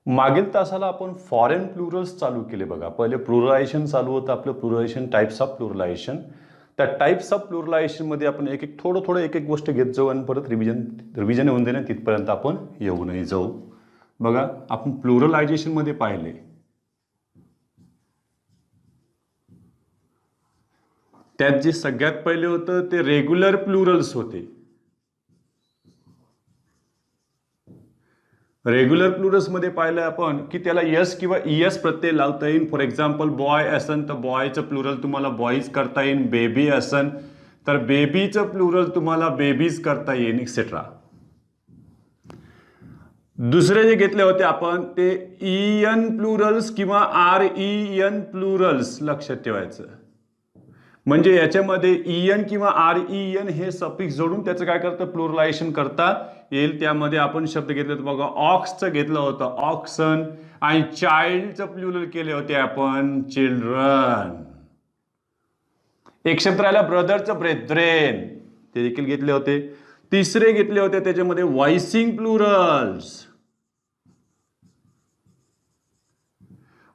मागील तासाला आपण फॉरेन प्लुरल्स चालू केले बघा. पहिले प्लुरलायझेशन चालू होतं आपलं, प्लुरलायझेशन, टाइप्स ऑफ प्लुरलायझेशन. त्या टाइप्स ऑफ प्लुरलायझेशनमध्ये आपण एक एक थोडं एक गोष्ट घेत जाऊ आणि परत रिव्हिजन होऊन देणार, तिथपर्यंत आपण येऊ नाही जाऊ. बघा, आपण प्लुरलायझेशनमध्ये पाहिले त्यात जे सगळ्यात पहिले होतं ते रेग्युलर प्लुरल्स होते. रेग्युलर प्लुरल्समध्ये पाहिलं आपण की त्याला यस किंवा ईएस प्रत्यय लावता येईल. फॉर एक्झाम्पल बॉय असन तर बॉयचं प्लुरल तुम्हाला बॉईज करता येईल. बेबी असन तर बेबीचं प्लुरल तुम्हाला बेबीज करता येईल, एक्सेट्रा. दुसरे जे घेतले होते आपण ते ईएन प्लुरल्स किंवा आरईएन प्लुरल्स लक्षात ठेवायचं. म्हणजे याच्यामध्ये ईएन किंवा आरईएन हे सफिक्स जोडून त्याचं काय करतं, प्लुरलायझेशन करता येईल. त्यामध्ये आपण शब्द घेतले होते बघा, ऑक्सचं घेतलं होतं ऑक्सन, आणि चाइल्डचं प्लुरल केले होते आपण चिल्ड्रन. एक शब्द राहिला ब्रदरचं ब्रेथ्रेन, ते देखील घेतले होते. तिसरे घेतले होते त्याच्यामध्ये व्हॉइसिंग प्लुरल्स.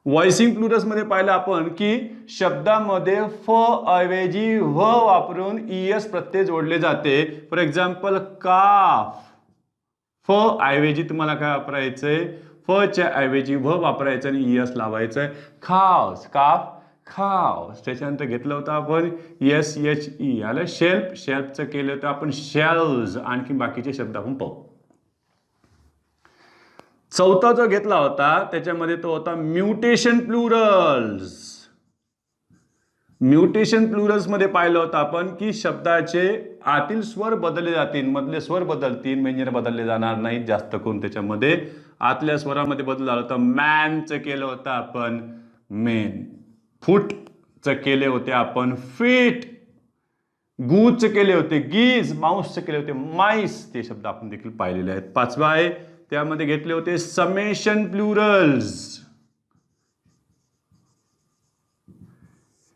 व्हॉइसिंग प्लुरल्स मध्ये पाहिलं आपण की शब्दामध्ये फ ऐवजी व वापरून ईएस प्रत्यय जोडले जाते. फॉर एक्झाम्पल काफ, फ ऐवजी तुम्हाला काय वापरायचंय, फ च्या ऐवजी व वापरायचं आणि ईएस लावायचंय. खाव्स, काफ खाव्स. त्याच्यानंतर घेतलं होतं आपण एस एच ई आलं शेल्फ, शेल्फचं केलं होतं आपण शेल्व्स. आणखी बाकीचे शब्द आपण पाहू. चौथा जो घेतला होता त्याच्यामध्ये तो होता म्युटेशन प्लुरल्स. म्युटेशन प्लुरल्स मध्ये पाहिलं होतं आपण की शब्दाचे आतील स्वर बदलले जातील, मधले स्वर बदलतील, मेंजर बदलले जाणार नाहीत. जास्त करून त्याच्यामध्ये आतल्या स्वरामध्ये बदल झाला होता. मॅनचं केलं होतं आपण मेन, फूटचं केले होते आपण फीट, गूच केले होते गीज, माऊसचे केले होते माईस. ते शब्द आपण देखील पाहिलेले आहेत. पाचवा आहे त्यामध्ये घेतले होते समेशन प्लुरल्स.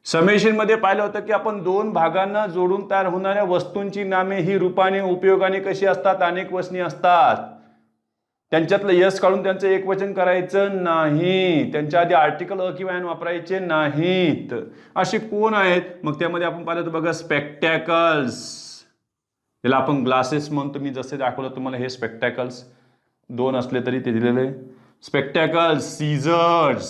समेशन मध्ये पाहिलं होतं की आपण दोन भागांना जोडून तयार होणाऱ्या वस्तूंची नामे ही रूपाने उपयोगाने कशी असतात, अनेक वचनी असतात. त्यांच्यातलं यस काढून त्यांचं एकवचन करायचं नाही, त्यांच्या आधी आर्टिकल अ किंवा एन वापरायचे नाहीत. असे कोण आहेत, मग त्यामध्ये आपण पाहिलं होतं बघा स्पेक्टॅकल्स. याला आपण ग्लासेस म्हणतो, मी जसे दाखवलं तुम्हाला हे स्पेक्टॅकल्स दोन असले तरी ते दिलेले. Spectacles, scissors,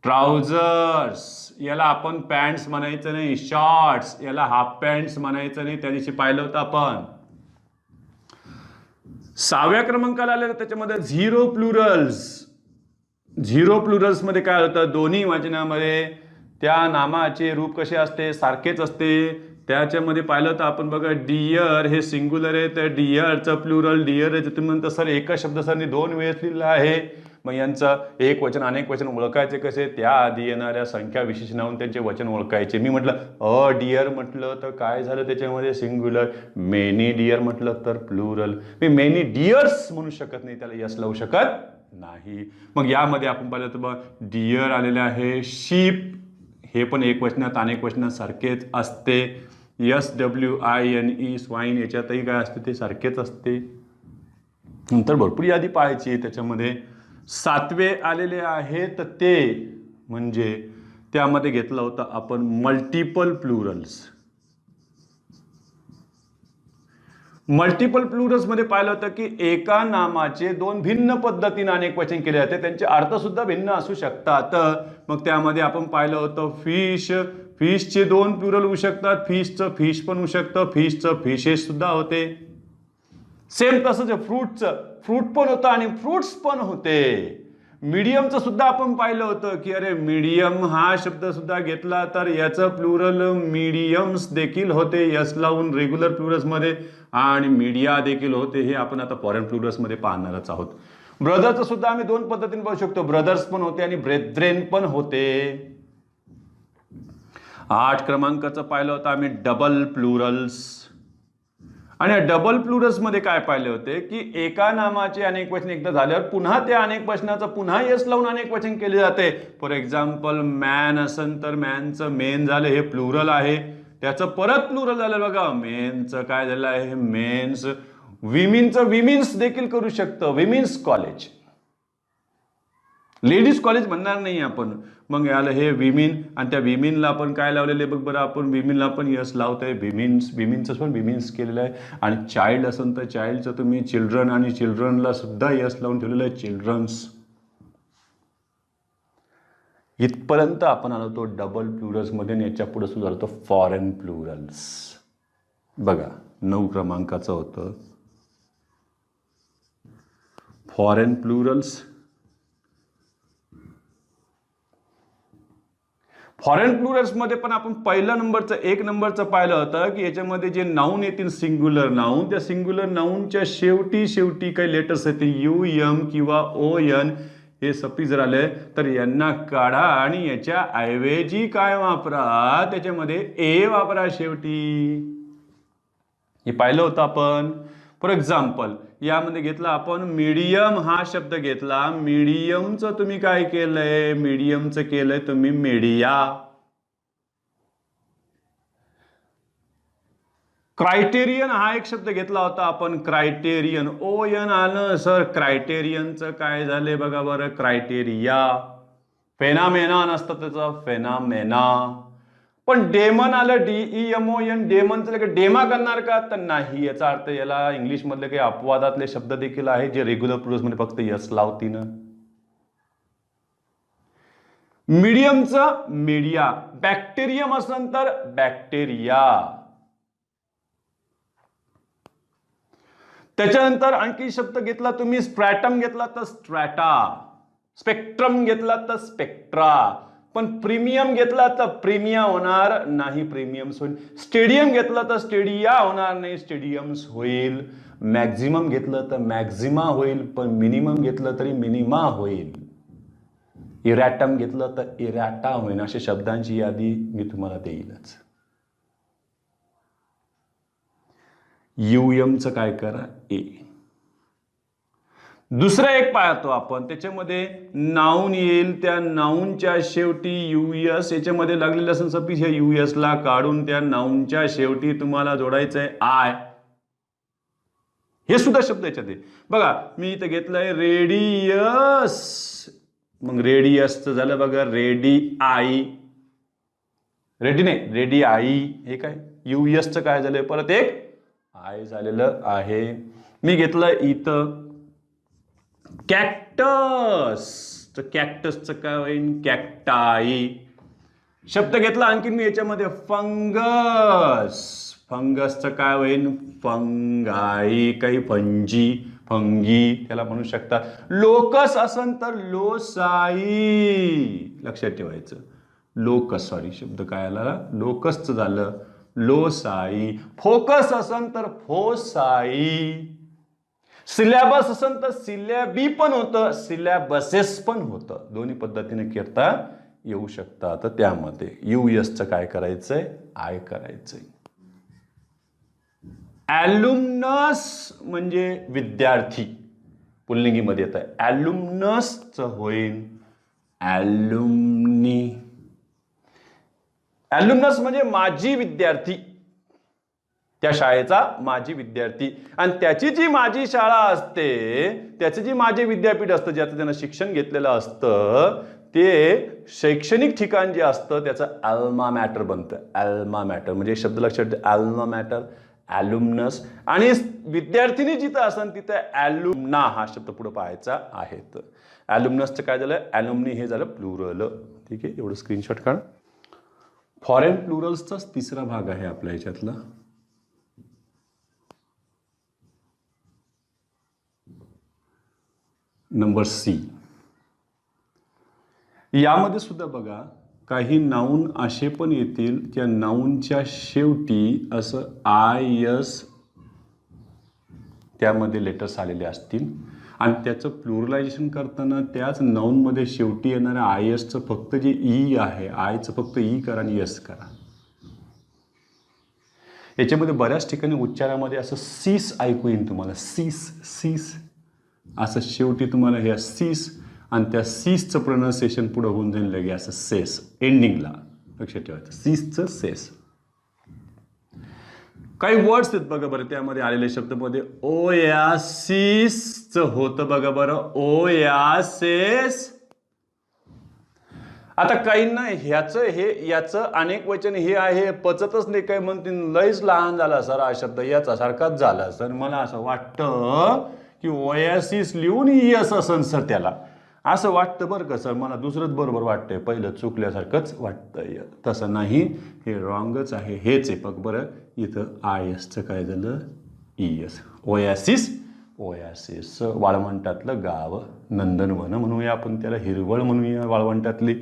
trousers. याला आपण पॅन्ट्स म्हणायचं नाही, शॉर्ट्स. याला हाफ पॅन्ट्स म्हणायचं नाही, त्या दिवशी पाहिलं होतं आपण. 6व्या क्रमांकाला आलेलं त्याच्यामध्ये झिरो प्लुरल्स. झिरो प्लुरल्स मध्ये काय होतं, दोन्ही वचनामध्ये त्या नामाचे रूप कसे असते, सारखेच असते. त्याच्यामध्ये पाहिलं तर आपण बघा डियर हे सिंग्युलर आहे, तर डियरचं प्लुरल डियर आहे. तुम्ही म्हणता सर एकच शब्द सरनी दोन वेळेस लिहिलं आहे, मग यांचं एक वचन अनेक वचन ओळखायचे कसे, त्या आधी येणाऱ्या संख्या विशेषणावरून त्यांचे वचन ओळखायचे. मी म्हटलं अ डियर म्हटलं तर काय झालं त्याच्यामध्ये सिंग्युलर, मेनी डियर म्हटलं तर प्लुरल. मी मेनी डियर्स म्हणू शकत नाही, त्याला यस लावू शकत नाही. मग यामध्ये आपण पाहिलं तर बघ डियर आलेले आहे. शीप हे पण एक वचनात अनेक वचनात सारखेच असते. SWINE स्वाईन याच्यातही काय असते ते सारखेच असते. नंतर भरपूर यादी पाहायची. त्याच्यामध्ये 7वे आलेले आहेत ते म्हणजे त्यामध्ये घेतलं होतं आपण मल्टिपल प्लुरल्स. मल्टिपल प्लुरल्स मध्ये पाहिलं होतं की एका नामाचे दोन भिन्न पद्धतीने अनेक वचन केले जाते, त्यांचे अर्थ सुद्धा भिन्न असू शकतात. मग त्यामध्ये आपण पाहिलं होतं फिश, फिशचे दोन प्लुरल होऊ शकतात, फिशचं फिश पण होऊ शकतं, फिशचं फिशेस सुद्धा होते. सेम तसंच फ्रूटचं फ्रूट पण होतं आणि फ्रुट्स पण होते. मीडियमचं सुद्धा आपण पाहिलं होतं की अरे मीडियम हा शब्द सुद्धा घेतला तर याचं प्लुरल मीडियम्स देखील होते यस लावून रेग्युलर प्लुरल्स मध्ये, आणि मीडिया देखील होते. हे आपण आता फॉरेन प्लुरल्स मध्ये पाहणारच आहोत. ब्रदरचं सुद्धा आम्ही दोन पद्धतीने पाहू शकतो, ब्रदर्स पण होते आणि ब्रेथ्रेन पण होते. 8 क्रमांकाचं पाहिलं होतं आम्ही डबल प्लुरल्स. आणि डबल प्लुरल्स मध्ये काय पाहिले होते की एका नामाचे अनेक वचन एकदा झाल्यावर पुन्हा त्या अनेक वचनाचं पुन्हा यस लावून अनेक वचन केले जाते. फॉर एक्झाम्पल मॅन असन तर मॅनचं मेन झालं, हे प्लुरल आहे. त्याचं परत प्लुरल झालं बघा, मेनचं काय झालं आहे मेन्स. विमिनचं विमिन्स देखील करू शकतं, विमिन्स कॉलेज. लेडीज कॉलेज म्हणणार नाही आपण. मग याला हे विमेन, आणि त्या विमेनला आपण काय लावलेले बघ बरं, आपण विमेनला पण यस लावतोय. विमेनचं पण विमेन्स केलेलं आहे. आणि चाइल्ड असेल तर चाइल्डचं तुम्ही चिल्ड्रन, आणि चिल्ड्रनला सुद्धा यस लावून ठेवलेलं आहे, चिल्ड्रन्स. इथपर्यंत आपण आलो तो डबल प्लुरल्समध्ये, आणि याच्या पुढे सुद्धा आलो तो फॉरेन प्लुरल्स. बघा 9 क्रमांकाचं होतं फॉरेन प्लुरल्स. फॉरेन प्लुरल्समध्ये पण आपण पहिल्या नंबरचं 1 नंबरचं पाहिलं होतं की याच्यामध्ये जे नाऊन येतील सिंग्युलर नाऊन, त्या सिंग्युलर नाऊनच्या शेवटी काही लेटर्स येतील यू एम किंवा ओ एन. हे सफिक्स जर आले तर यांना काढा आणि याच्या ऐवजी काय वापरा, त्याच्यामध्ये ए वापरा शेवटी. हे पाहिलं होतं आपण. फॉर एक्झाम्पल यामध्ये घेतला आपण मीडियम हा शब्द घेतला. मीडियमचं तुम्ही काय केलंय, मीडियमचं केलंय तुम्ही मीडिया. क्रायटेरियन हा एक शब्द घेतला होता आपण, क्रायटेरियन. ओ एन आलं सर, क्रायटेरियनचं काय झालंय बघा बरं, क्रायटेरिया. फेनामेना नसतं त्याचं, फेनामेना. पण डेमन आलं, DEMON, डेमनचं डेमा करणार का, तर नाही. याचा अर्थ याला इंग्लिश मधले काही अपवादातले शब्द देखील आहेत जे रेग्युलर प्लुरल्स मध्ये फक्त यस लावतीन. मीडियमचं मीडिया. बॅक्टेरियम असेल तर बॅक्टेरिया. त्याच्यानंतर आणखी शब्द घेतला तुम्ही, स्ट्रॅटम घेतला तर स्ट्रॅटा, स्पेक्ट्रम घेतला तर स्पेक्ट्रा. पण प्रीमियम घेतला तर प्रीमिया होणार नाही, प्रीमियम्स होईल. स्टेडियम घेतला तर स्टेडिया होणार नाही, स्टेडियम्स होईल. मॅक्झिमम घेतलं तर मॅक्झिमा होईल, पण मिनिमम घेतलं तरी मिनिमा होईल. इरॅटम घेतलं तर इरॅटा होईल. अशा शब्दांची यादी मी तुम्हाला देईलच. यूएमचं काय करा, ए. दुसरं एक पाहतो आपण, त्याच्यामध्ये नाऊन येईल, त्या नाऊनच्या शेवटी यूएस याच्यामध्ये लागलेलं असेल सफिक्स, ह्या यूएस ला काढून त्या नाऊनच्या शेवटी तुम्हाला जोडायचंय आय. हे सुद्धा शब्द याच्यात आहे बघा. मी इथं घेतलंय रेडियस, मग रेडियसचं झालं बघा रेडी आई. रेडी नाही, रेडी आई. हे काय यूएसचं काय झालंय, परत एक आय झालेलं आहे. मी घेतलं इथं कॅक्टस, तर कॅक्टसचं काय होईल, कॅक्टाई. शब्द घेतला आणखी मी याच्यामध्ये फंगस, फंगसचं काय होईल, फंगाई. काही फंजी, फंगी त्याला म्हणू शकतात. लोकस असन तर लोसाई, लक्षात ठेवायचं. लोकस, सॉरी शब्द काय आला, लोकसचं झालं लोसाई. फोकस असन तर फोसाई. सिलॅबस असेल तर सिलॅबी पण होतं, सिलॅबसेस पण होतं. दोन्ही पद्धतीने करता येऊ शकतात. तर त्यामध्ये यूएसचं काय करायचंय, आय करायचंय. ॲल्युमनस म्हणजे विद्यार्थी, पुल्लिंगीमध्ये येत आहे. ॲल्युमनसचं होईल ॲल्युमनी. ॲल्युमनस म्हणजे माझी विद्यार्थी, त्या शाळेचा माझी विद्यार्थी. आणि त्याची जी माझी शाळा असते, त्याचं जी माझे विद्यापीठ असतं, ज्याचं त्यानं शिक्षण घेतलेलं असतं, ते शैक्षणिक ठिकाण जे असतं त्याचं अल्मा मॅटर बनतं. अल्मा मॅटर म्हणजे शब्द लक्षात ठेवा, अल्मा मॅटर, ॲल्युमनस. आणि विद्यार्थिनी जिथं असेल तिथं ॲल्युमना हा शब्द पुढे पाहायचा आहे. ॲल्युमनसचं काय झालं, ॲल्युमनी हे झालं प्लुरल. ठीक आहे, एवढं स्क्रीनशॉट काढ. फॉरेन प्लुरल्सचाच तिसरा भाग आहे आपल्या ह्याच्यातला. Number C. यामध्ये सुद्धा बघा काही नाऊन असे पण येतील, त्या नाऊनच्या शेवटी असं आय एस त्यामध्ये लेटर्स आलेले असतील, आणि त्याचं प्लुरलायझेशन करताना त्याच नाऊनमध्ये शेवटी येणाऱ्या आय एसचं फक्त जे ई आहे, आयचं फक्त ई करा आणि यस करा. याच्यामध्ये बऱ्याच ठिकाणी उच्चारामध्ये असं सीस ऐकू येईल तुम्हाला, सीस सीस असं शेवटी तुम्हाला हे सीस, आणि त्या सीसचं प्रोनाउन्सिएशन पुढे होऊन जाईल लगे असं सेस एंडिंगला. लक्षात ठेवायचं, सीसचं सेस. काही वर्ड्स आहेत बघा बरं त्यामध्ये आलेल्या शब्दामध्ये. ओयासिसचं होतं बघा बरं, ओयासिस. आता काहींना ह्याचं हे याचं अनेक वचन हे आहे पचतच नाही, काय म्हणतील लयच लहान झाला सर हा शब्द याचा सारखाच झाला सर. मला असं वाटतं की ओएसिस लिहून यस असन सर त्याला, असं वाटतं बरं का सर. मला दुसरंच बरोबर वाटतंय, पहिलं चुकल्यासारखंच वाटतंय. तसं नाही, हे रॉंगच आहे, हेच आहे. बघ बरं इथं आय एसचं काय झालं, इएस. ओएसिस, ओएसिस वाळवंटातलं गाव, नंदनवन म्हणूया आपण त्याला, हिरवळ म्हणूया वाळवंटातली.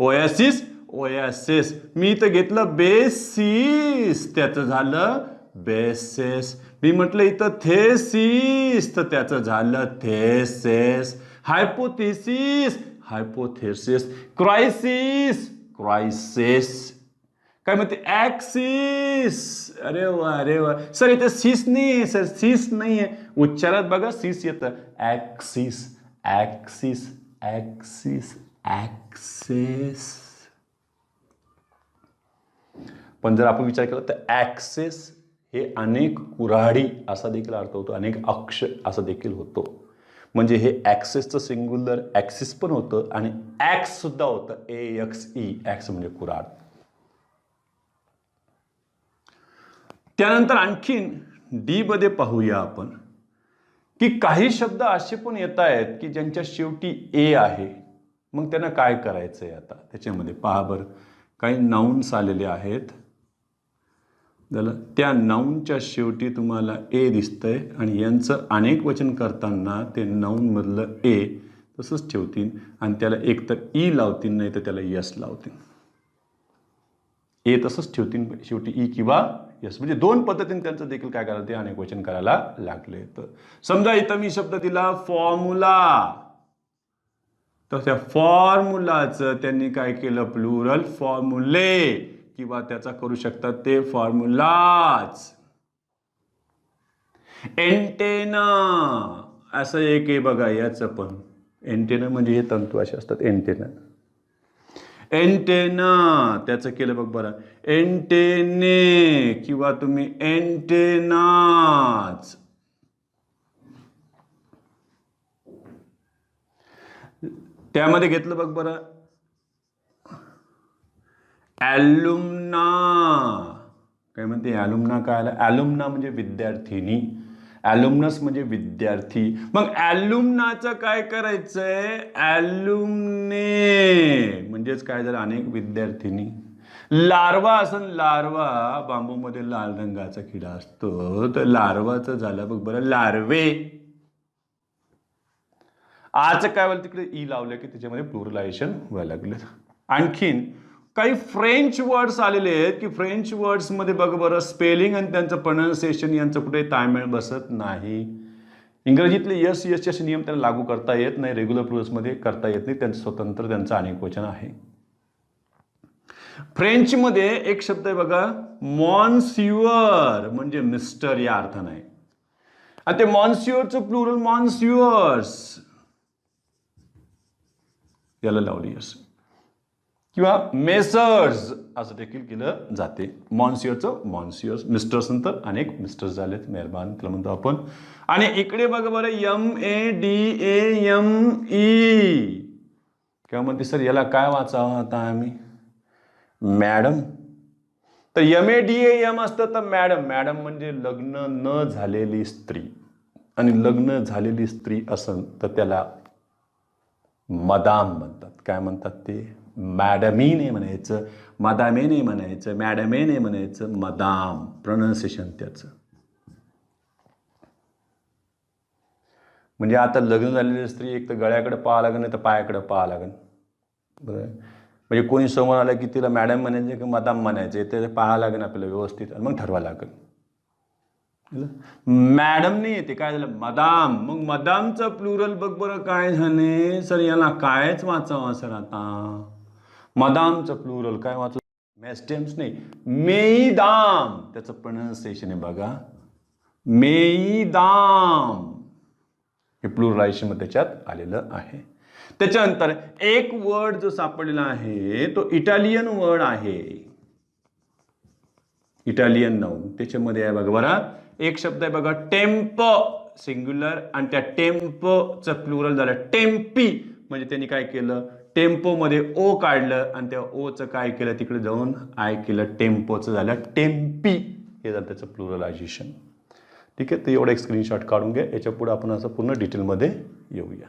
Oasis, oasis. मी इथं घेतलं बेसिस, त्याचं झालं बेसिस. मी म्हटलं इथं थेसिस, तर त्याचं झालं thesis. Hypothesis, hypothesis. Crisis, crisis. काय म्हणते ऍक्सिस. अरे वा अरे वा सर, इथे सिस नाही आहे सर, सिस नाही आहे. उच्चारात बघा सिस येतं. Axis, axis, axis, access. पण जर आपण विचार केला तर ऍक्सेस हे अनेक कुऱ्हाडी असा देखील अर्थ होतो, अनेक अक्ष असा देखील होतो. म्हणजे हे ऍक्सेसचं सिंग्युलर ऍक्सिस पण होतं आणि ऍक्स सुद्धा होतं, AXE. ऍक्स म्हणजे कुऱ्हाड. त्यानंतर आणखीन डी मध्ये पाहूया आपण की काही शब्द असे पण येत आहेत की ज्यांच्या शेवटी ए आहे. मग त्यांना काय करायचंय आता त्याच्यामध्ये पहा बरं. काही नाउन्स आलेले आहेत, त्या नाउनच्या शेवटी तुम्हाला ए दिसतंय आणि यांचं अनेक वचन करताना ते नाउन मधलं ए तसंच ठेवतील आणि त्याला एक तर ई लावतील, नाही तर त्याला यस लावतील. ए तसंच ठेवतील शेवटी ई किंवा यस. म्हणजे दोन पद्धतीने त्यांचं देखील काय करायला ते अनेक वचन करायला लागले. तर समजा इथं मी शब्द दिला फॉर्म्युला, तर त्या फॉर्म्युलाचं त्यांनी काय केलं प्लुरल फॉर्म्युले, किंवा त्याचा करू शकतात ते फॉर्म्युलाज. एंटेना असं एक आहे बघा, याचं पण एंटेना म्हणजे हे तंतू असे असतात एंटेना. एंटेना त्याचं केलं बघ बरं, एंटेने किंवा तुम्ही एंटेनाज. त्यामध्ये घेतलं बघ बरं ॲल्युमना. काय म्हणते ॲल्युमना, काय आलं ॲल्युमना म्हणजे विद्यार्थिनी, ॲल्युमनस म्हणजे विद्यार्थी. मग ॲल्युमनाचं काय करायचंय, ॲल्युमने म्हणजेच काय झालं अनेक विद्यार्थिनी. लार्वा असन, लार्वा बांबूमध्ये लाल रंगाचा किडा असतो, तर लार्वाचं झालं बघ बरं लार्वे. आज काय बोल तिकडे ई लावलं की त्याच्यामध्ये प्लुरलायझेशन व्हायला लागलं. आणखीन काही फ्रेंच वर्ड्स आलेले आहेत की फ्रेंच वर्ड्स मध्ये बघ बरं स्पेलिंग आणि त्यांचं प्रोनाउन्सिएशन यांचं कुठे ताळमेळ बसत नाही. इंग्रजीतले यस यसचे असे नियम त्यांना लागू करता येत नाही, रेग्युलर प्लुरल्समध्ये करता येत नाही, त्यांचं स्वतंत्र त्यांचं अनेक वचन आहे. फ्रेंच मध्ये एक शब्द आहे बघा मॉन्सियर, म्हणजे मिस्टर या अर्थाने आहे. आणि ते मॉन्सियरचं प्लुरल मॉन्सियर्स, याला लावली यस. किंवा मेसर्स असं देखील केलं जाते. मॉन्सियरचं मॉन्सियर्स, मिस्टर्स नंतर अनेक मिस्टर्स झालेत, मेहरबान त्याला म्हणतो आपण. आणि इकडे बघा बरं MADAME किंवा म्हणते सर याला काय वाचावं आता आम्ही, मॅडम. तर MADAM असतं तर मॅडम, मॅडम म्हणजे लग्न न झालेली स्त्री, आणि लग्न झालेली स्त्री असेल तर त्याला मदाम म्हणतात. काय म्हणतात ते, मॅडमी नाही म्हणायचं, मदामे नाही म्हणायचं, मॅडमे नाही म्हणायचं, मदाम प्रोनाउन्सिएशन त्याचं. म्हणजे आता लग्न झालेली स्त्री एक तर गळ्याकडे पाहा लागेल, नाही तर पायाकडे पाहा लागेल. बरं, म्हणजे कोणी समोर आलं की तिला मॅडम म्हणायचे की मदाम म्हणायचे ते पाहा लागेल आपल्याला व्यवस्थित, आणि मग ठरवा लागेल. मॅडम नाही येते, काय झालं मदाम. मग मदामचं प्लुरल बघ बरं काय झाले सर, याला कायच वाचावं सर आता. मदामचं प्लुरल काय वाचू, मेस्टेम्स नाही, मेईदाम. त्याचं प्रोनाउन्सिएशन आहे बघा मेईदाम, हे प्लुरलायझेशन मध्ये त्याच्यात आलेलं आहे. त्याच्यानंतर एक वर्ड जो सापडलेला आहे तो इटालियन वर्ड आहे, इटालियन नाउन. त्याच्यामध्ये आहे बघा बरं एक शब्द आहे बघा टेम्पो सिंग्युलर, आणि त्या टेम्पोचं प्लुरल झालं टेम्पी. म्हणजे त्यांनी काय केलं टेम्पोमध्ये ओ काढलं आणि त्या ओचं काय केलं तिकडे जाऊन आय केलं, टेम्पोचं झालं टेम्पी, हे झालं त्याचं प्लुरलायझेशन. ठीक आहे, तर एवढा एक स्क्रीनशॉट काढून घ्या. याच्या पुढे आपण असं पूर्ण डिटेलमध्ये येऊया.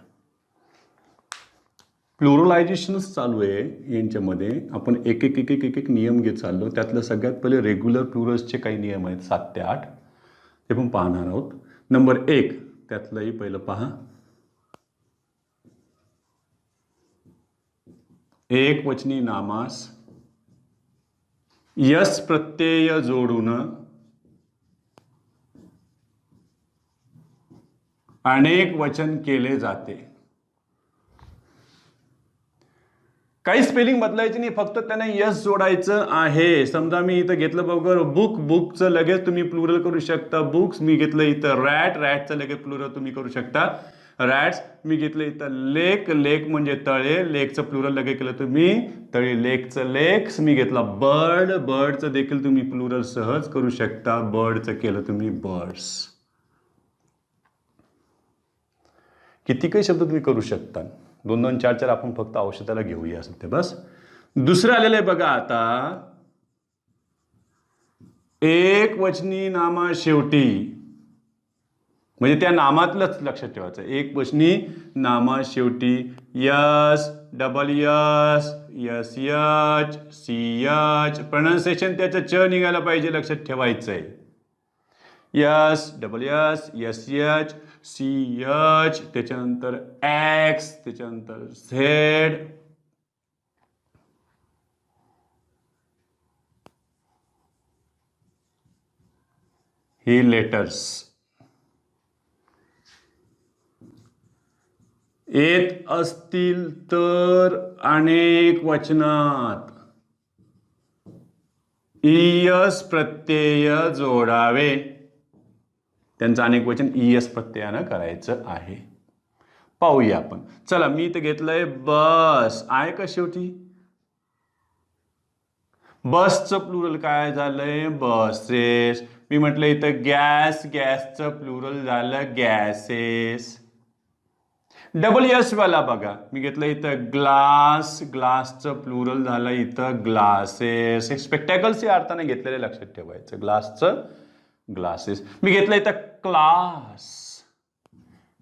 प्लुरलायझेशनच चालू आहे यांच्यामध्ये. आपण एक एक एक एक एक एक नियम घेत चाललो. त्यातलं सगळ्यात पहिले रेग्युलर प्लुरल्सचे काही नियम आहेत 7 ते 8, ते पण पाहणार आहोत. नंबर 1 त्यातलंही पहिलं पहा. एक वचनी नामास यस प्रत्यय जोडून अनेक वचन केले जाते. काही स्पेलिंग बदलायची नाही, फक्त त्यांना यस जोडायचं आहे. समजा मी इथं घेतलं बघा बुक, बुकचं लगेच तुम्ही प्लुरल करू शकता बुक्स. मी घेतलं इथं रॅट, रॅटचं लगेच प्लुरल तुम्ही करू शकता रॅट्स. मी घेतलं इथं लेक, लेक म्हणजे तळे, लेकचं प्लुरल लगेच केलं तुम्ही तळे, लेकचं लेक्स. मी घेतलं बर्ड, बर्डचं देखील तुम्ही प्लुरल सहज करू शकता, बर्डचं केलं तुम्ही बर्ड्स. किती काही शब्द तुम्ही करू शकता. 2 2 4 4 आपण फक्त औषधाला घेऊया असं ते बस. दुसरं आलेलं आहे बघा आता, एक वचनी नामा शेवटी, म्हणजे त्या नामातलंच लक्षात ठेवायचं. एक वचनी नामा शेवटी S, double S, S H, C H. Pronunciation त्याचं च निघायला पाहिजे, लक्षात ठेवायचंय. S, double S, S H, C H, त्याच्यानंतर एक्स, त्याच्यानंतर झेड. ही लेटर्स येत असतील तर अनेक वचनात ईयस प्रत्यय जोडावे. त्यांचं अनेक वचन ईयस प्रत्ययानं करायचं आहे. पाहूया आपण. चला, मी इथं घेतलंय बस, आहे का शेवटी. बसचं प्लुरल काय झालंय बसेस. मी म्हटलं इथं गॅस, गॅसचं प्लुरल झालं गॅसेस. डबल यस वाला बघा, मी घेतलं इथं ग्लास, ग्लासचं प्लुरल झालं इथं ग्लासेस. स्पेक्टॅकल्स या अर्थाने घेतलेले लक्षात ठेवायचं, ग्लासचं ग्लासेस. मी घेतलं इथं क्लास,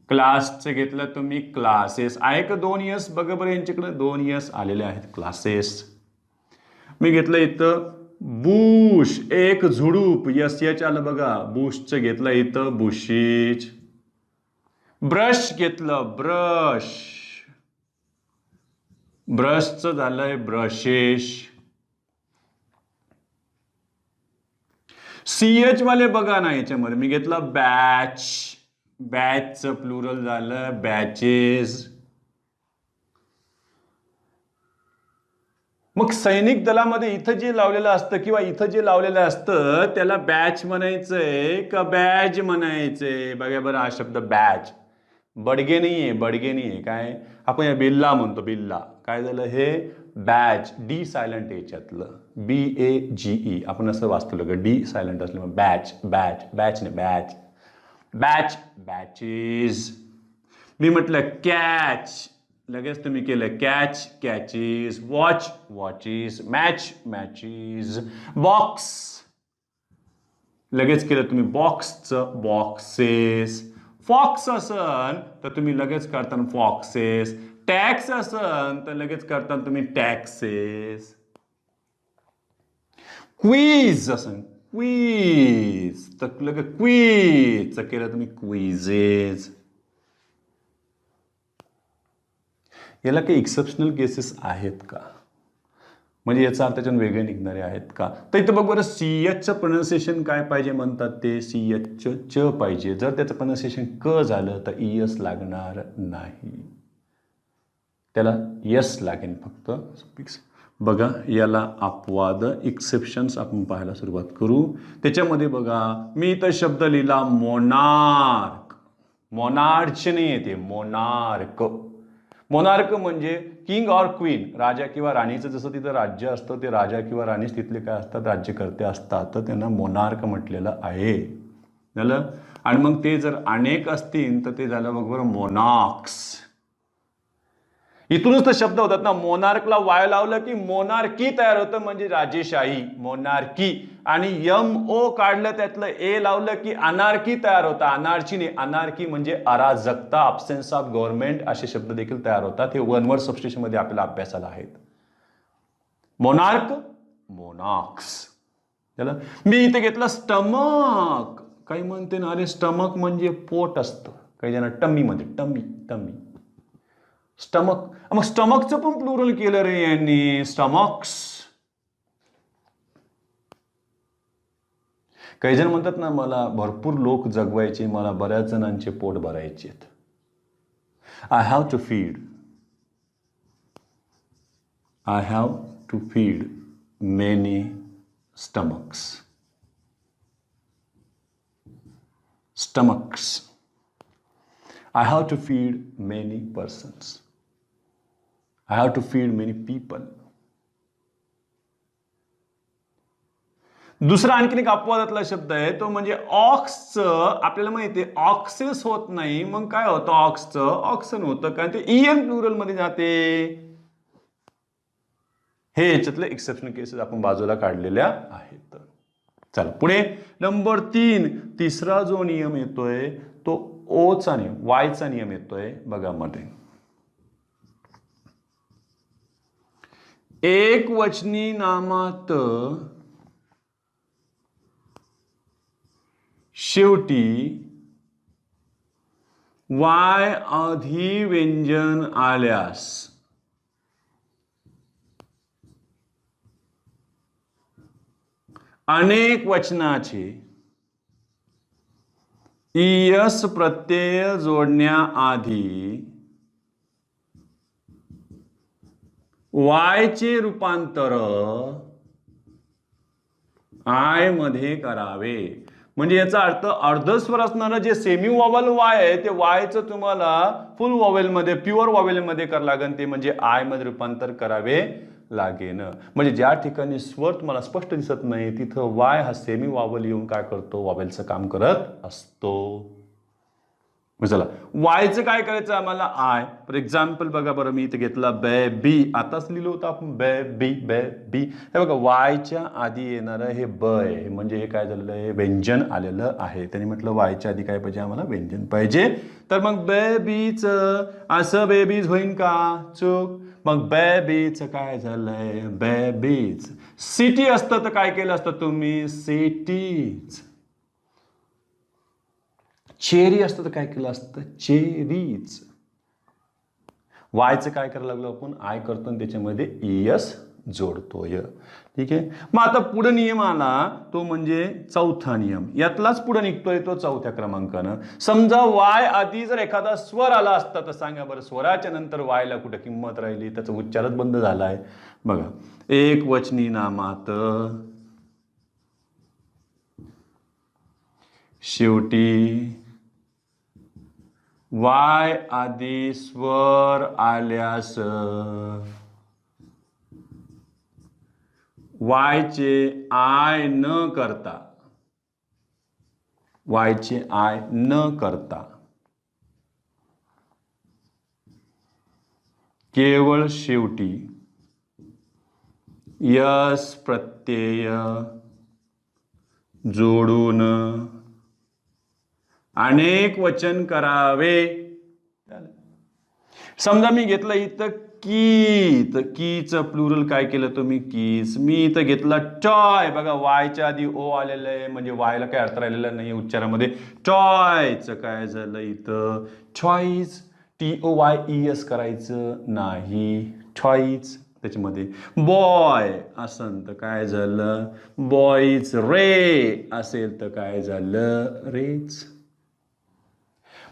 क्लासचं घेतलं तुम्ही क्लासेस. आहे का 2 यस बघा बरं, यांच्याकडे 2 यस आलेले आहेत क्लासेस. मी घेतलं इथं बुश, एक झुडूप, यस यच आलं बघा, बुशचं घेतलं इथं बुशीज. ब्रश घेतलं ब्रश, ब्रशचं झालंय ब्रशेस. सीएच वाले बघा ना याच्यामध्ये, मी घेतलं बॅच, बॅचचं प्लुरल झालं बॅचेस. मग सैनिक दलामध्ये इथं जे लावलेलं असतं किंवा इथं जे लावलेलं असतं त्याला बॅच म्हणायचंय का बॅज म्हणायचंय. बघा बरं, हा शब्द बॅच, बडगे नाहीये, बडगे नाहीये, काय आपण या बिल्ला म्हणतो, बिल्ला. काय झालं हे बॅच, डी सायलेंट याच्यातलं, BAGE आपण असं वाचतो लगेच, डी सायलेंट असल्यामुळे बॅच, बॅच, बॅच नाही बॅच, बॅच, बॅचेस. मी म्हटलं कॅच, लगेच तुम्ही केलं catch, catches. Watch, watches. Match, matches. Box, लगेच केलं तुम्ही बॉक्सचं बॉक्सेस. फॉक्स असन तर तुम्ही लगेच करता फॉक्सेस. टॅक्स असन तर लगेच करता तुम्ही टॅक्सेस. क्वीज असन, क्वीज, तर लगेच क्वीजचं केलं तुम्ही क्वीजेस. याला काही एक्सेप्शनल केसेस आहेत का, म्हणजे याचा अर्थ त्याच्यानं वेगळे निघणारे आहेत का. तर इथं बघ बरं, सीएचचं प्रोनाउन्सिएशन काय पाहिजे म्हणतात ते, सीएचचं च पाहिजे. जर त्याचं प्रोनाउन्सिएशन क झालं तर ईएस लागणार नाही, त्याला यस लागेल फक्त. बघा याला अपवाद, एक्सेप्शन्स आपण पाहायला सुरुवात करू. त्याच्यामध्ये बघा मी इथं शब्द लिहिला मोनार्क, मोनार्च नाही येते, मोनार्क. मोनार्क म्हणजे किंग ऑर क्वीन, राजा किंवा राणीचं जसं तिथं राज्य असतं, ते राजा किंवा राणीच तिथले काय असतात, राज्यकर्ते असतात, तर त्यांना मोनार्क म्हटलेलं आहे. झालं. आणि मग ते जर अनेक असतील तर ते झालं बघ बरं मोनार्क्स. इथूनच तर शब्द होतात ना. मोनार्कला वाय लावलं की मोनार्की तयार होतं, म्हणजे राजेशाही, मोनार्की. आणि MO काढलं त्यातलं ए लावलं की अनार्की तयार होतं. अनार्ची नाही, अनार्की म्हणजे अराजकता, अब्सेन्स ऑफ गव्हर्नमेंट असे शब्द देखील तयार होतात. हे वन वर्ड सबस्टिट्यूशन मध्ये आपल्याला अभ्यासाला आहेत. Monarch, monarchs. त्याला मी इथे घेतलं स्टमक. काही म्हणते ना अरे स्टमक म्हणजे पोट असतं, काही जण टम्मी मध्ये, टम्मी टम्मी स्टमक. मग स्टमकचं पण प्लुरल केलं रे यांनी, स्टमक्स. काही जण म्हणतात ना मला भरपूर लोक जगवायचे, मला बऱ्याच जणांचे पोट भरायचे. I have to feed, I have to feed many stomachs. Stomachs. I have to feed many persons. I have to feed many people. दुसरा आणखीन एक अपवादातला शब्द आहे तो म्हणजे ऑक्सचं. आपल्याला माहिती आहे ऑक्सेस होत नाही, मग काय होतं ऑक्सचं, ऑक्सन होतं, कारण ते EN प्लुरल मध्ये जाते. हे याच्यातले एक्सेप्शनल केसेस आपण बाजूला काढलेल्या आहेत. चला पुढे नंबर 3, तिसरा जो नियम येतोय तो ओचा नियम, वायचा नियम येतोय बघा मध्ये. एक वचनी नामात शेवटी वाय आधी व्यंजन आल्यास अनेक वचनाचे ईयस प्रत्यय जोडण्याआधी वायचे रूपांतर आय मध्ये करावे. म्हणजे याचा अर्थ अर्धस्वर असणारं जे सेमी वॉवेल वाय आहे ते वायचं तुम्हाला फुल वॉवेल मध्ये, प्युअर वॉवेल मध्ये करावं लागेल, ते म्हणजे आय मध्ये रूपांतर करावे लागेल. म्हणजे ज्या ठिकाणी स्वर तुम्हाला स्पष्ट दिसत नाही तिथं वाय हा सेमी वॉवेल येऊन काय करतो, वॉवेलचं काम करत असतो. चला वायचं काय करायचं आम्हाला, आय. फॉर एक्झाम्पल बघा बरं, मी इथे घेतला बेबी, आताच लिहिलं होतं आपण बेबी बेबी. हे बघा वायच्या आधी येणारं हे ब आहे, म्हणजे हे काय झालेलं आहे, व्यंजन आलेलं आहे. त्यांनी म्हटलं वायच्या आधी काय पाहिजे आम्हाला, व्यंजन पाहिजे. तर मग बेबीच असं बेबीज होईन का, चूक. मग बेबीच काय झालंय, बेबीज. सिटी असतं तर काय केलं असतं तुम्ही, सिटीज. चेरी असतं तर काय केलं असतं, चेरीज. वायचं काय करायला लागलो आपण, आय करतो आणि त्याच्यामध्ये ES जोडतोय. ठीक आहे. मग आता पुढे नियम आला तो म्हणजे चौथा नियम, यातलाच पुढे निघतोय तो चौथ्या क्रमांकानं. समजा वाय आधी जर एखादा स्वर आला असता तर सांगा बरं स्वराच्या नंतर वायला कुठे किंमत राहिली, त्याचा उच्चारच बंद झालाय. बघा एक वचनी नामात शेवटी वाय आधी स्वर आल्यास वायचे आय न करता, वायचे आय न करता केवळ शेवटी यस प्रत्यय जोडून अनेक वचन करावे. समजा मी घेतलं इथं की, तर कीचं प्लुरल काय केलं तुम्ही, कीज. मी इथं घेतला टॉय, बघा वायच्या आधी ओ आलेलं आहे म्हणजे वायला काय अर्थ राहिलेला नाही उच्चारामध्ये. टॉयचं काय झालं इथं, टॉईज. TOYES करायचं नाही, टॉईज. त्याच्यामध्ये बॉय असेल तर काय झालं, बॉईज. रे असेल तर काय झालं, रेज.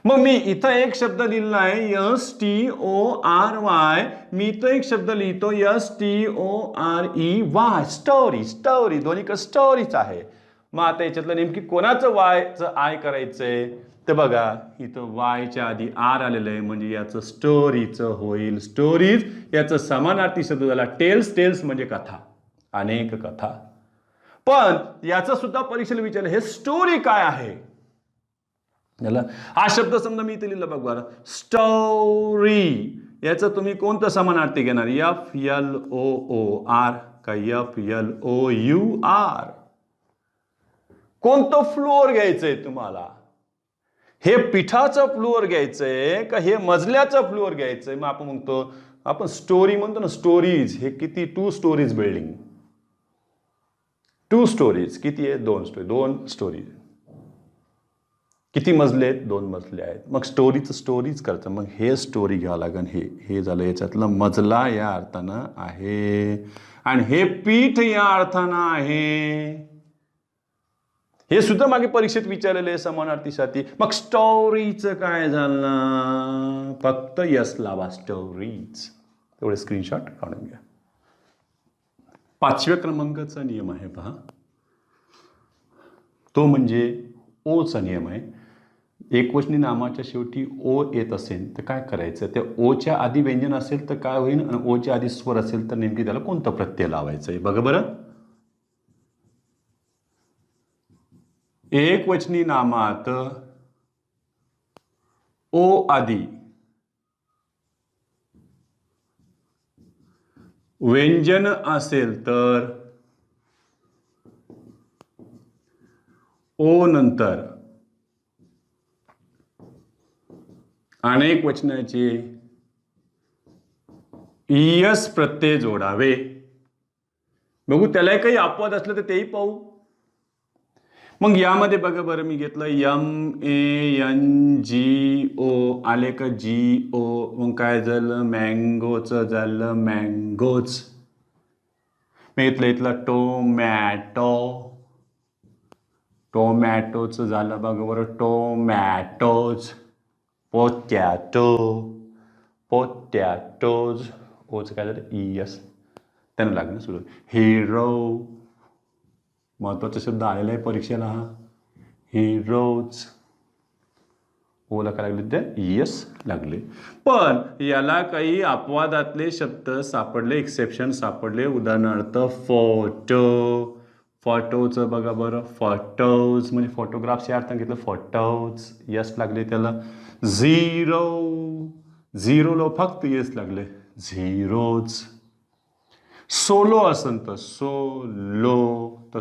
मग मी इथं एक शब्द लिहिला आहे STORY, मी इथं एक शब्द लिहितो STOREY, स्टोरी. स्टोरी दोन्हीकडे स्टोरीच आहे. मग आता याच्यातलं नेमकी कोणाचं वायचं आय करायचंय, तर बघा इथं वायच्या आधी आर आलेलं आहे म्हणजे याचं स्टोरीचं होईल, स्टोरीज. याचं समानार्थी शब्द झाला टेल्स. टेल्स म्हणजे कथा, अनेक कथा. पण याचं सुद्धा परीक्षेला विचारलं हे स्टोरी काय आहे. हा शब्द समजा मी इथे लिहिला बघ बरं, स्टोरी. याचं तुम्ही कोणतं समानार्थी घेणार? FLOOR का FLOUR? कोणतं फ्लोअर घ्यायचंय तुम्हाला? हे पिठाचं फ्लोअर घ्यायचंय का हे मजल्याचं फ्लोअर घ्यायचंय? मग आपण म्हणतो, आपण स्टोरी म्हणतो ना, स्टोरीज. हे किती? 2 स्टोरीज बिल्डिंग. 2 स्टोरीज. किती आहे? 2 स्टोरी. 2 स्टोरीज. किती मजले आहेत? 2 मजले आहेत. मग स्टोरीज करतं. मग हे स्टोरी घ्यावं लागेल. हे झालं याच्यातलं मजला या अर्थानं आहे, आणि हे पीठ या अर्थानं आहे. हे सुद्धा मागे परीक्षेत विचारलेले समानार्थीसाठी. मग स्टोरीचं काय झालं? फक्त यस लावा, स्टोरीज. तेवढे स्क्रीनशॉट काढून घ्या. 5व्या क्रमांकाचा नियम आहे पहा. तो म्हणजे ओचा नियम आहे. एकवचनी नामाच्या शेवटी ओ येत असेल तर काय करायचं? त्या ओच्या आधी व्यंजन असेल तर काय होईल, आणि ओच्या आधी स्वर असेल तर नेमकी त्याला कोणतं प्रत्यय लावायचं आहे? बघा बरं. एकवचनी नामात ओ आधी व्यंजन असेल तर ओ नंतर अनेक वचनाचे यस प्रत्यय जोडावे. बघू त्याला काही अपवाद असलं तर तेही पाहू. मग यामध्ये बघा बरं, मी घेतलं MANGO. आले का GO? मग काय झालं? मँगोचं झालं मँगोज. मी इथलं टोमॅटो. टोमॅटोचं झालं बघा बरं टोमॅटोज. पोटॅटोज. ओचं काय झालं? ES. त्यांना लागणं सुरू. हिरो. महत्वाचा शब्द आलेला आहे परीक्षेला हा. हिरोज. ओला काय लागले? ते ES लागले. पण याला काही अपवादातले शब्द सापडले, एक्सेप्शन सापडले. उदाहरणार्थ फोटो. फोटोचं बघा बरं फोटोज म्हणजे फोटोग्राफ्स या अर्थाने घेतलं फोटोज. यस लागले त्याला. झिरोला फक्त यस लागले. झिरोज. सोलो असन तर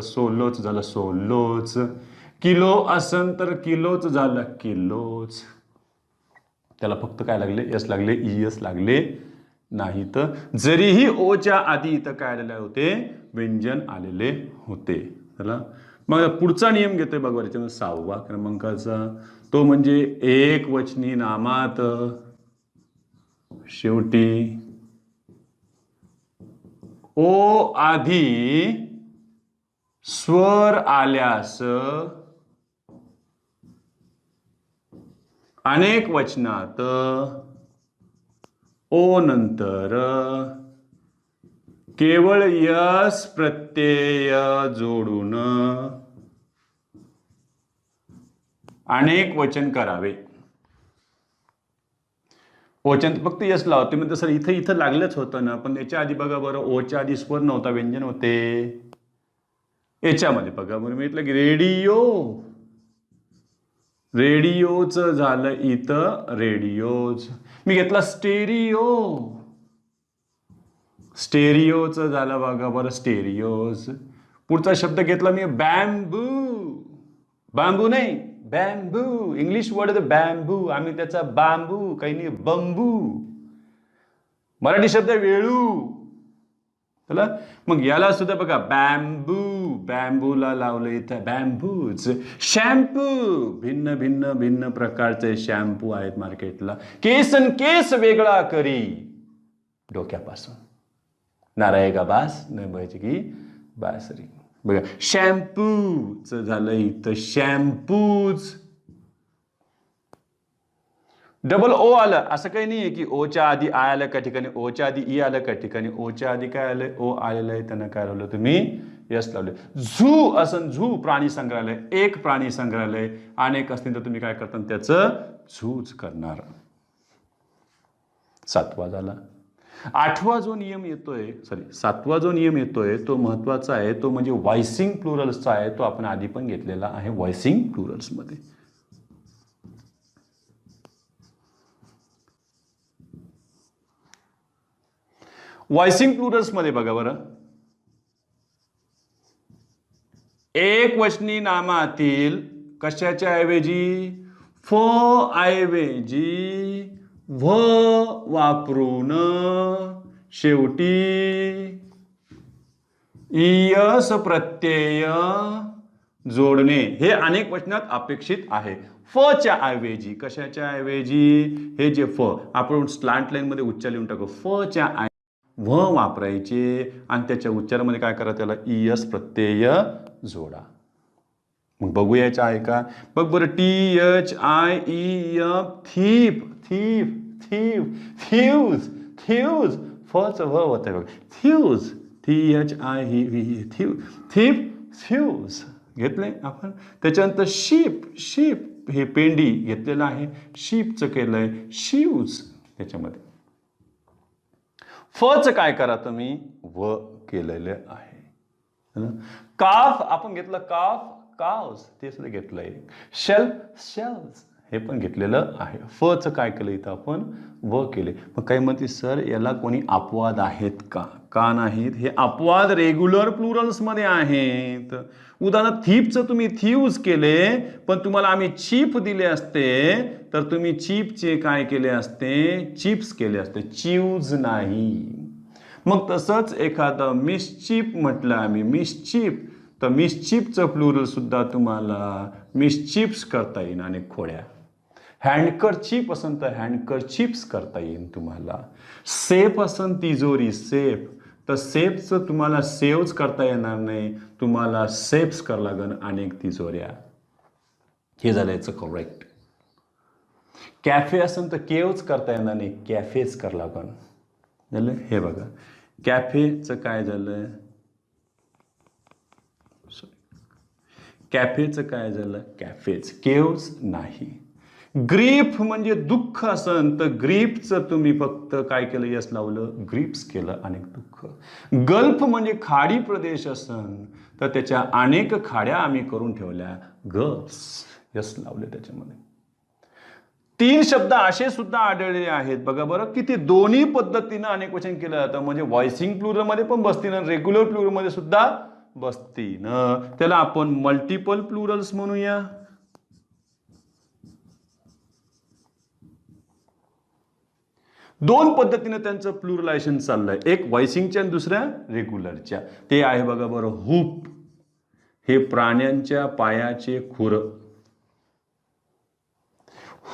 सोलोच झालं सोलोच. किलो असन तर किलोच झालं किलोच. त्याला फक्त काय लागले? यस लागले. ES लागले नाही. तर जरीही ओच्या आधी इथं काय आलेले होते? व्यंजन आलेले होते. चला मग पुढचा नियम घेतोय बघा याच्यामध्ये 6व्या क्रमांकाचा. तो म्हणजे एकवचनी नामात शेवटी ओ आधी स्वर आल्यास अनेक वचनात ओ नंतर केवळ यस प्रत्यय जोडून अनेक वचन करावे. ओच्यात फक्त यस लावते म्हणजे सर इथं लागलंच होतं ना. पण याच्या आधी बघा बरं ओच्या आधी स्वर नव्हता, व्यंजन होते. याच्यामध्ये बघा बरं मी म्हटलं की रेडिओचं झालं इथं रेडिओज. मी घेतला स्टेरिओचं झालं बघा बरं स्टेरिओज. पुढचा शब्द घेतला मी बांबू नाही बॅम्बू. इंग्लिश वर्ड आहे बॅम्बू. आम्ही त्याचा बांबू काही नाही बंबू. मराठी शब्द वेळू. चला मग याला सुद्धा बघा बॅम्बूला लावलं इथं बॅम्बूज. शॅम्पू. भिन्न प्रकारचे शॅम्पू आहेत मार्केटला. केस वेगळा करी डोक्यापासून. नाराय का बास न बघायची की बासरी. बघा शॅम्पूच झालं इथं शॅम्पूज. डबल ओ आलं असं काही नाहीये की ओच्या आधी आय आलं का ठिकाणी, ओच्या आधी ई आलं का ठिकाणी. ओच्या आधी काय आलंय? ओ आलेलं आहे. त्यांना काय लावलं तुम्ही? यस लावले. झू असं झू प्राणी संग्रहालय. एक प्राणी संग्रहालय. अनेक असतील तर तुम्ही काय करता? त्याचं झूच करणार. 7वा झाला. 7वा जो नियम येतोय तो महत्वाचा आहे. तो म्हणजे व्हॉइसिंग प्लुरल्सचा आहे. तो आपण आधी पण घेतलेला आहे व्हॉइसिंग प्लुरल्स मध्ये. व्हॉइसिंग प्लुरल्स मध्ये बघा बरं, एक वचनी नामातील कशाच्या ऐवजी, फ ऐवजी व वापरून शेवटी इयस प्रत्यय जोडणे हे अनेक वचनात अपेक्षित आहे. फ च्या ऐवजी, कशाच्या ऐवजी, हे जे फ आपण स्लांट लाईन मध्ये उच्चार लिहून टाकू, फ च्या व वापरायचे आणि त्याच्या उच्चारामध्ये काय करा, त्याला इयस प्रत्यय जोडा. मग बघू यायचं आहे का, बघ बरं, THIEF thief, thief, thief, thieves, thieves, फच व होत बघ, thieves, THIE thief, thief, thieves घेतलंय आपण. त्याच्यानंतर शीप, शीप हे पेंडी घेतलेलं आहे, शीपचं केलंय शूज. त्याच्यामध्ये फच काय करा तुम्ही, व केलेलं आहे. काफ आपण घेतलं, काफ, काव्स ते सुद्धा घेतलंय. शेल्फ, शेल्स हे पण घेतलेलं आहे. फच काय केलं इथं आपण, व केले. मग काही म्हणते सर याला कोणी अपवाद आहेत का, का नाहीत, हे अपवाद रेग्युलर प्लुरल्स मध्ये आहेत. उदाहरणार्थ थीपचं तुम्ही थीव्ज केले, पण तुम्हाला आम्ही चीप दिले असते तर तुम्ही चीपचे काय केले असते, चिप्स केले असते, चिव्ज नाही. मग तसंच एखादं मिसचीप म्हटलं आम्ही, मिसचीप, तर मिसचीपचं प्लुरल सुद्धा तुम्हाला मिसचिप्स करता येईल आणि खोड्या. हँडकरचीप असेल तर हँडकरचिप्स करता येईल तुम्हाला. सेफ असेल तिजोरी, सेफ, तर सेफचं तुम्हाला सेव्स करता येणार नाही, तुम्हाला सेफ्स करावं लागेल अनेक तिजोऱ्या. हे झालं याचं करेक्ट. कॅफे असेल तर केव्स करता येणार नाही, कॅफेच करावं लागेल. झालं हे बघा, कॅफेचं काय झालं, कॅफेचं काय झालं, कॅफेच, केव्स नाही. ग्रीफ म्हणजे दुःख असन तर ग्रीफचं तुम्ही फक्त काय केलं, यस लावलं, ग्रीप्स केलं, अनेक दुःख. गल्फ म्हणजे खाडी प्रदेश असन तर त्याच्या अनेक खाड्या आम्ही करून ठेवल्या, गल्फ्स, यस लावले त्याच्यामध्ये. 3 शब्द असे सुद्धा आढळलेले आहेत बघा बरं, की ते दोन्ही पद्धतीनं अनेक वचन केलं जातं. म्हणजे व्हॉइसिंग प्लुरल मध्ये पण बसतील आणि रेग्युलर प्लुरल मध्ये सुद्धा बसतील. त्याला आपण मल्टिपल प्लुरल्स म्हणूया. दोन पद्धतीने त्यांचं प्लुरलायझेशन चाललंय, एक व्हॉइसिंगच्या आणि दुसऱ्या रेग्युलरच्या. ते आहे बघा बरं, हुप हे प्राण्यांच्या पायाचे खुर.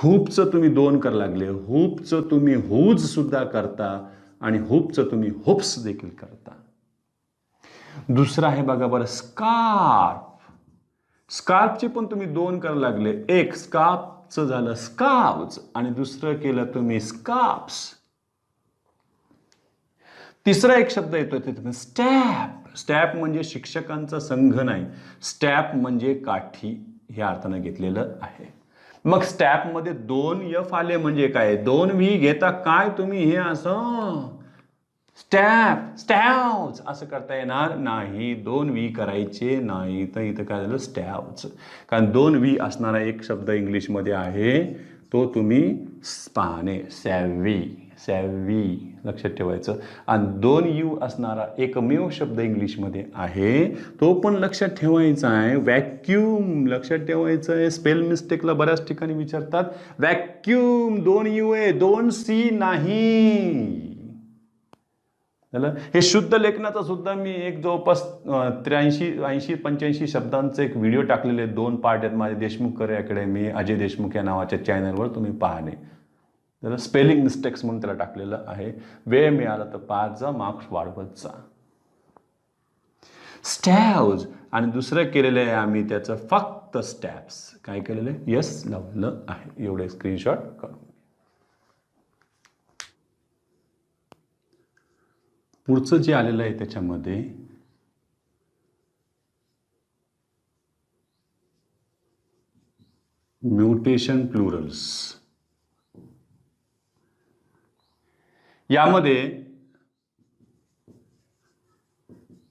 हुपचं तुम्ही 2 कर लागले, हुपचं तुम्ही हुज सुद्धा करता आणि हुपचं तुम्ही हुप्स देखील करता. दुसरा आहे बघा बरं, स्कार्फ. स्कार्फचे पण तुम्ही 2 कर लागले, एक स्कार्फचं झालं स्कार्फ्स आणि दुसरं केलं तुम्ही स्कार्फ्स. तिसरा एक शब्द येतो तिथे स्टॅप. स्टॅप म्हणजे शिक्षकांचा संघ नाही, स्टॅप म्हणजे काठी ह्या अर्थानं घेतलेलं आहे. मग स्टॅप मध्ये 2 एफ आले म्हणजे काय, 2 व्ही घेता काय तुम्ही, हे असं स्टॅप, स्टॅव्स असं करता येणार नाही, 2 व्ही करायचे नाही. तर इथं काय झालं, स्टॅव्स. कारण 2 व्ही असणारा एक शब्द इंग्लिशमध्ये आहे, तो तुम्ही पाहणे, सॅव्ही, सॅव्ही लक्षात ठेवायचं. आणि 2 यू असणारा एकमेव शब्द इंग्लिशमध्ये आहे, तो पण लक्षात ठेवायचा आहे, व्हॅक्यूम. लक्षात ठेवायचं आहे, स्पेल मिस्टेकला बऱ्याच ठिकाणी विचारतात. व्हॅक्यूम 2 यू आहे, 2 सी नाही. हे शुद्ध लेखनाचा सुद्धा मी एक जवळपास 83-85 शब्दांचे एक व्हिडिओ टाकलेले, 2 पार्ट आहेत माझे, देशमुख करिअर अकॅडमी, अजय देशमुख या नावाच्या चॅनलवर तुम्ही पाहणे. त्याला स्पेलिंग मिस्टेक्स म्हणून त्याला टाकलेलं आहे. वेळ मिळाला तर 5 मार्क्स वाढवत जा. स्टॅव्स आणि दुसरं केलेलं आहे आम्ही त्याचं फक्त स्टॅप्स. काय केलेलं आहे, यस लावलं आहे. एवढे स्क्रीनशॉट काढून. पुढचं जे आलेलं आहे त्याच्यामध्ये म्युटेशन प्लुरल्स. यामध्ये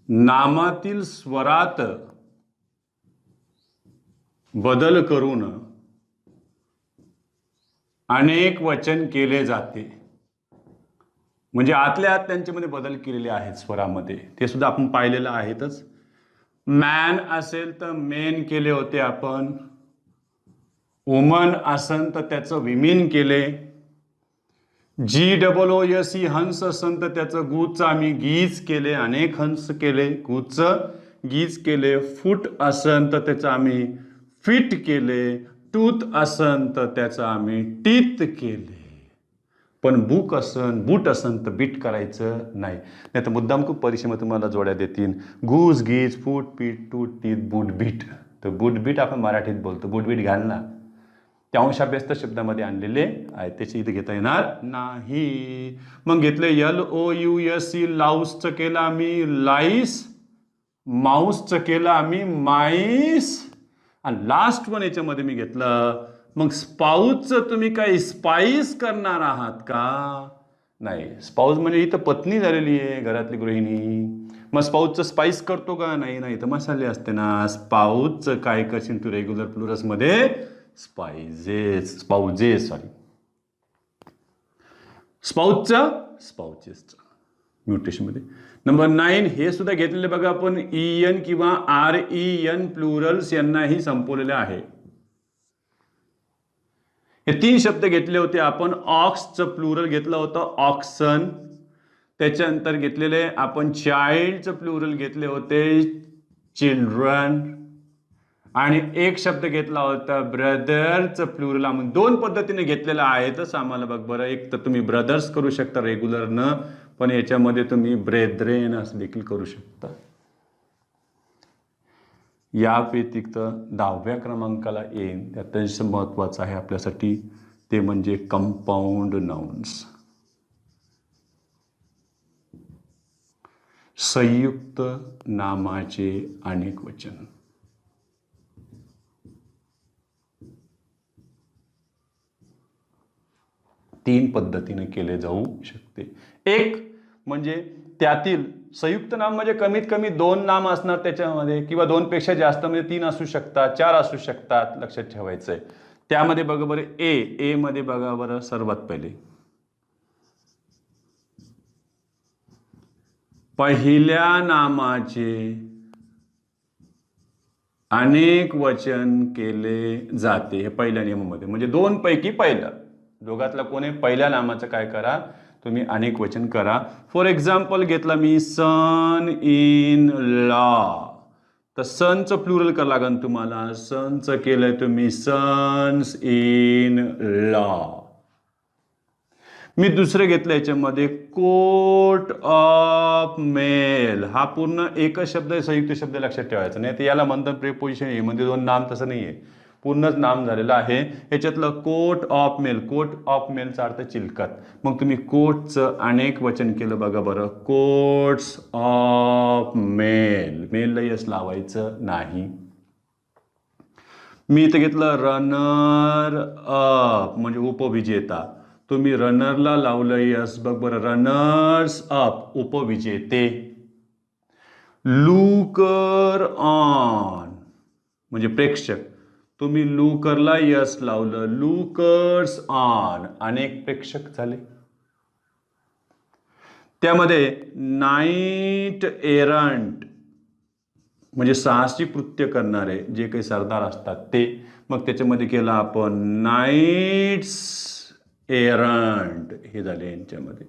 नामातील स्वरात बदल करून अनेक वचन केले जाते. म्हणजे आतल्या आत त्यांच्यामध्ये बदल केलेले आहेत स्वरामध्ये, ते सुद्धा आपण पाहिलेलं आहेतच. मॅन असेल तर मेन केले होते आपण, वुमन असेल तर त्याचं विमेन केले, GOOSE हंस असेल तर त्याचं गूचं आम्ही गीज केले, अनेक हंस केले, गूचं गीज केले. फूट असेल तर त्याचं आम्ही फिट केले, टूथ असेल तर त्याचं आम्ही टीथ केले. पण बूट असन तर बीट करायचं नाही, नाही तर मुद्दाम खूप परीक्षेमध्ये तुम्हाला जोड्या देतील. गूज गीज फूट पीठ टूट टीथ बूट बीट. तर बूट बीट आपण मराठीत बोलतो, बूट बीट घालणार त्या अंशाभ्यस्त शब्दामध्ये आणलेले आहे, त्याची इथे घेता येणार नाही. मग घेतले LOUSE, लाऊसचं केलं आम्ही लाईस, माऊसचं केलं आम्ही माईस, आणि लास्ट वन याच्यामध्ये मी घेतलं. मग स्पाऊसचं तुम्ही काही स्पाईस करणार आहात का? नाही. स्पाऊस म्हणजे इथं पत्नी झालेली आहे, घरातली गृहिणी. मग स्पाऊसचं स्पाईस करतो का? नाही. नाही तर मसाले असते ना. स्पाऊसचं काय करशील तू रेग्युलर प्लुरसमध्ये? Spouses, sorry. स्पाउचेसचं म्युटेशनमध्ये. नंबर 9 हे सुद्धा घेतलेले बघा आपण, EN किंवा REN प्लुरल्स यांनाही संपवलेले आहे. हे 3 शब्द घेतले होते आपण. ऑक्सचं प्लुरल घेतलं होतं ऑक्सन, त्याच्यानंतर घेतलेले आपण चाइल्डचं प्लुरल घेतले होते चिल्ड्रन, आणि एक शब्द घेतला होता ब्रदरचं प्लुरल. आम्ही 2 पद्धतीने घेतलेलं आहेतच आम्हाला बघ बरं. एक तर तुम्ही ब्रदर्स करू शकता रेग्युलर न, पण याच्यामध्ये तुम्ही ब्रेद्रेन असं देखील करू शकता. या व्यतिरिक्त 10व्या क्रमांकाला येईन ते अत्यंत महत्त्वाचं आहे आपल्यासाठी, ते म्हणजे कंपाऊंड नाउन्स, संयुक्त नामाचे अनेक वचन. तीन पद्धतीने केले जाऊ शकते. एक म्हणजे त्यातील संयुक्त नाम म्हणजे कमीत कमी 2 नाम असणार त्याच्यामध्ये, किंवा 2 पेक्षा जास्त, म्हणजे 3 असू शकतात, 4 असू शकतात. लक्षात ठेवायचंय. त्यामध्ये बघा बरं ए मध्ये बघा बरं, सर्वात पहिले पहिल्या नामाचे अनेक वचन केले जाते. हे पहिल्या नियमामध्ये, म्हणजे 2 पैकी पहिला. दोघातला कोण आहे? पहिल्या नामाचं काय करा तुम्ही? अनेक वचन करा. फॉर एक्झाम्पल घेतला मी सन इन लॉ, तर सनचं प्लुरल करावं लागेल तुम्हाला. सनचं केलंय तुम्ही सन्स इन लॉ. मी दुसरं घेतलं याच्यामध्ये कोर्ट ऑफ मेल. हा पूर्ण एकच शब्द आहे, संयुक्त शब्द, लक्षात ठेवायचा नाही. तर याला म्हणतात प्रिपोजिशन. हे म्हणजे 2 नाम, तसं नाही आहे, पूर्णच नाम झालेलं आहे. याच्यातलं coat of mail, coat of मेलचा अर्थ चिलखत. मग तुम्ही कोर्टचं अनेक वचन केलं बघा बरं, कोर्ट्स ऑफ मेल. मेलला यस लावायचं नाही. मी इथं घेतलं रनर अप, म्हणजे उपविजेता. तुम्ही रनरला लावलं यस, बघ बरं, रनर्स अप, उपविजेते. लुकर ऑन म्हणजे प्रेक्षक. तुम्ही लुकरला यस लावलं, लुकर्स ऑन, अनेक प्रेक्षक झाले. त्यामध्ये नाईट एरंट म्हणजे साहसी कृत्य करणारे जे काही सरदार असतात ते. मग त्याच्यामध्ये केलं आपण नाईट्स एरंट, हे झाले यांच्यामध्ये.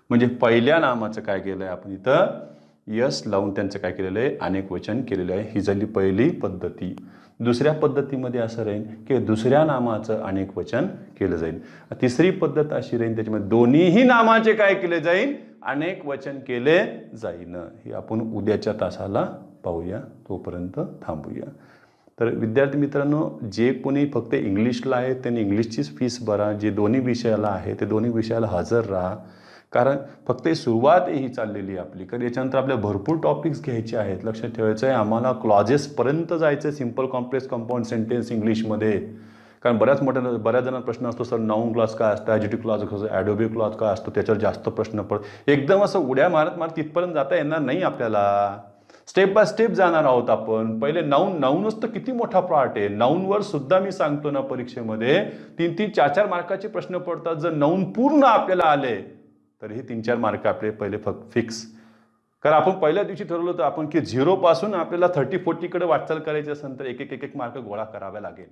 म्हणजे पहिल्या नामाचं काय केलंय आपण इथं? यस लावून त्यांचं काय केलेलं आहे? अनेक वचन केलेलं आहे. ही झाली पहिली पद्धती. दुसऱ्या पद्धतीमध्ये असं राहील की दुसऱ्या नामाचं अनेक वचन केलं जाईल. तिसरी पद्धत अशी राहील, त्याच्यामध्ये दोन्हीही नामाचे काय केले जाईल? अनेक वचन केले जाईल. हे आपण उद्याच्या तासाला पाहूया, तोपर्यंत थांबूया. तर विद्यार्थी मित्रांनो, जे कोणी फक्त इंग्लिशला आहे त्यांनी इंग्लिशचीच फीस भरा. जे दोन्ही विषयाला आहे ते दोन्ही विषयाला हजर राहा, कारण फक्त सुरुवात ही चाललेली आहे आपली. कारण याच्यानंतर आपल्याला भरपूर टॉपिक्स घ्यायचे आहेत. लक्षात ठेवायचं आहे, आम्हाला क्लॉजेसपर्यंत जायचं आहे, सिम्पल कॉम्प्लेक्स कंपाऊंड सेंटेन्स इंग्लिशमध्ये. कारण बऱ्याच जणांना प्रश्न असतो, सर नाऊन क्लॉज काय असतं, ॲडजेक्टिव्ह क्लॉज कसं, ॲडोबी क्लॉज काय असतो, त्याच्यावर जास्त प्रश्न पडतो. एकदम असं उड्या मारत तिथपर्यंत जाता येणार नाही आपल्याला. स्टेप बाय स्टेप जाणार आहोत आपण. पहिले नाऊनच तर किती मोठा पार्ट आहे. नाऊनवर सुद्धा मी सांगतो ना, परीक्षेमध्ये 3-3, 4-4 मार्काचे प्रश्न पडतात. जर नाऊन पूर्ण आपल्याला आले तर हे 3-4 मार्क आपले पहिले फिक्स. कारण आपण पहिल्या दिवशी ठरवलं होतं आपण की 0 पासून आपल्याला 30-40 कडे वाटचाल करायची असेल तर एक मार्क गोळा करावा लागेल.